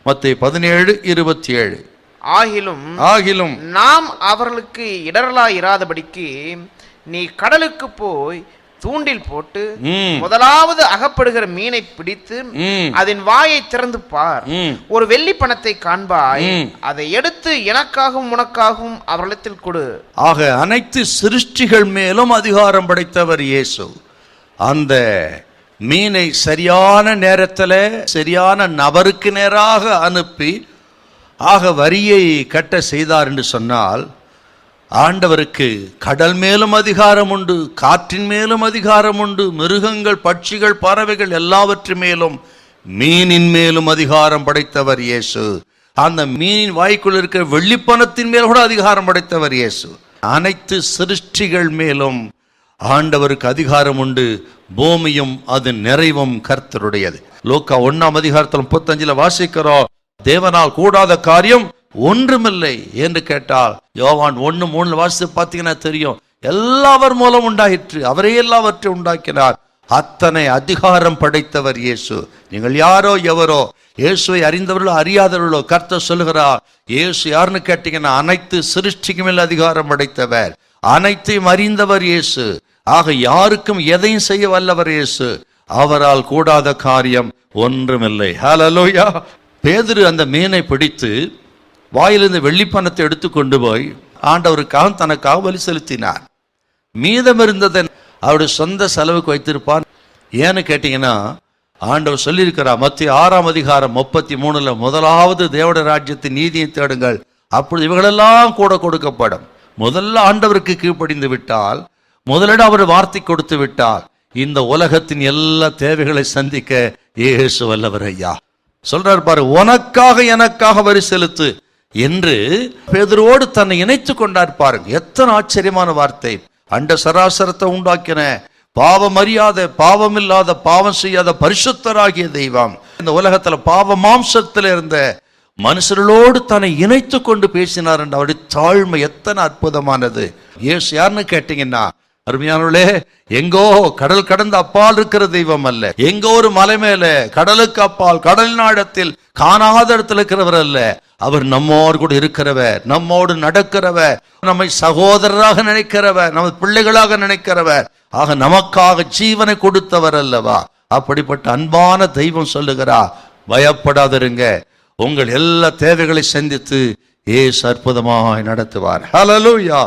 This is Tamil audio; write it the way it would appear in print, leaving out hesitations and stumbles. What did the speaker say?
மத்தேயு 17:27. ஆகிலும் நாம் அவர்களுக்கு இடரலாய் இராதபடிக்கு நீ கடலுக்கு போய் தூண்டில் போட்டு முதலாவது அகப்படுகிற மீனை பிடித்து அதன் வாயை திறந்து பார். ஒரு வெள்ளி பணத்தை காண்பாய், அதை எடுத்து எனக்காகவும் உனக்காகவும் அவர்களிடத்தில் கொடு. ஆக அனைத்து சிருஷ்டிகள் மேலும் அதிகாரம் படைத்தவர் இயேசு. அந்த மீனை சரியான நேரத்தில் சரியான நபருக்கு நேராக அனுப்பி வரியை கட்ட செய்தார் என்று சொன்னால், ஆண்டவருக்கு கடல் மேலும் அதிகாரம் உண்டு, காற்றின் மேலும் அதிகாரம் உண்டு, மிருகங்கள், பட்சிகள், பறவைகள் எல்லாவற்றின் மேலும், மீனின் மேலும் அதிகாரம் படைத்தவர் இயேசு. அந்த மீனின் வாய்க்குள் இருக்கிற வெள்ளிப்பணத்தின் மேல் கூட அதிகாரம் படைத்தவர் இயேசு. அனைத்து சிருஷ்டிகள் மேலும் ஆண்டவருக்கு அதிகாரம் உண்டு. பூமியும் அது நிறைவும் கர்த்தருடையது. லூக்கா 1:35 வாசிக்கிறோம், தேவனால் கூடாத காரியம் ஒன்றுமில்லை என்று கேட்டால், யோவான் 1:3 வாசித்து பார்த்தீங்கன்னா தெரியும், எல்லாவர் மூலம் உண்டாயிற்று, அவரே எல்லாவற்றையும் உண்டாக்கினார். அத்தனை அதிகாரம் படைத்தவர் இயேசு. நீங்கள் யாரோ எவரோ, இயேசுவை அறிந்தவர்களோ அறியாதவர்களோ, கர்த்தர் சொல்லுகிறார், இயேசு யாருன்னு கேட்டீங்கன்னா அனைத்து சிருஷ்டிக்கு மேல் அதிகாரம் படைத்தவர், அனைத்தையும் அறிந்தவர் இயேசு. ஆக யாருக்கும் எதையும் செய்ய வல்லவர் இயேசு. அவரால் கூடாத காரியம் ஒன்றுமில்லை. ஹல்லேலூயா. பேதுரு அந்த மீனை பிடித்து வாயிலிருந்து வெள்ளிப்பணத்தை எடுத்து கொண்டு போய் ஆண்டவருக்காக தனக்காக பலி செலுத்தினார். மீதம் இருந்ததை அவருடைய சொந்த செலவுக்கு வைத்திருப்பார். ஏன்னு கேட்டீங்கன்னா, ஆண்டவர் சொல்லியிருக்கிறார் மத்தேயு 6:33 முதலாவது தேவனுடைய ராஜ்யத்தின் நீதியை தேடுங்கள், அப்பொழுது இவங்களெல்லாம் கூட கொடுக்கப்படும். முதல்ல ஆண்டவருக்கு கீழ்ப்படிந்து விட்டால், முதலிடம் அவர் வார்த்தை கொடுத்து விட்டால், இந்த உலகத்தின் எல்லா தேவைகளை சந்திக்க இயேசு வல்லவர். ஐயா சொல்றார் பாரு, உனக்காக எனக்காக வரி செலுத்து என்று பேதுருவோடு தன்னை இணைத்து கொண்டார். பாருங்க எத்தனை ஆச்சரியமான வார்த்தை. அண்ட சராசரத்தை உண்டாக்கின பாவம் அறியாத, பாவம் இல்லாத, பாவம் செய்யாத பரிசுத்தராகிய தெய்வம் இந்த உலகத்துல பாவ மாம்சத்தில் இருந்த மனுஷர்களோடு தன்னை இணைத்து கொண்டு பேசினார் என்று அவருடைய தாழ்மை எத்தனை அற்புதமானது. இயேசு யாருன்னு கேட்டீங்கன்னா, அருமையானவர்களே, எங்கோ கடல் கடந்த அப்பால் இருக்கிற தெய்வம் அல்ல, எங்கோ ஒரு மலை மேல கடலுக்கு அப்பால் கடல் நாடத்தில் காணாத இடத்துல இருக்கிறவர் அல்ல. அவர் நம்மோடு கூட இருக்கிறவர், நம்மோடு நடக்கிறவர், நம்மை சகோதரராக நினைக்கிறவர், நம்ம பிள்ளைகளாக நினைக்கிறவர், ஆக நமக்காக ஜீவனை கொடுத்தவர் அல்லவா. அப்படிப்பட்ட அன்பான தெய்வம் சொல்லுகிறார், பயப்படாதிருங்க, உங்கள் எல்லா தேவைகளை சந்தித்து இயேசு அற்புதமாய் நடத்துவார். ஹல்லேலூயா.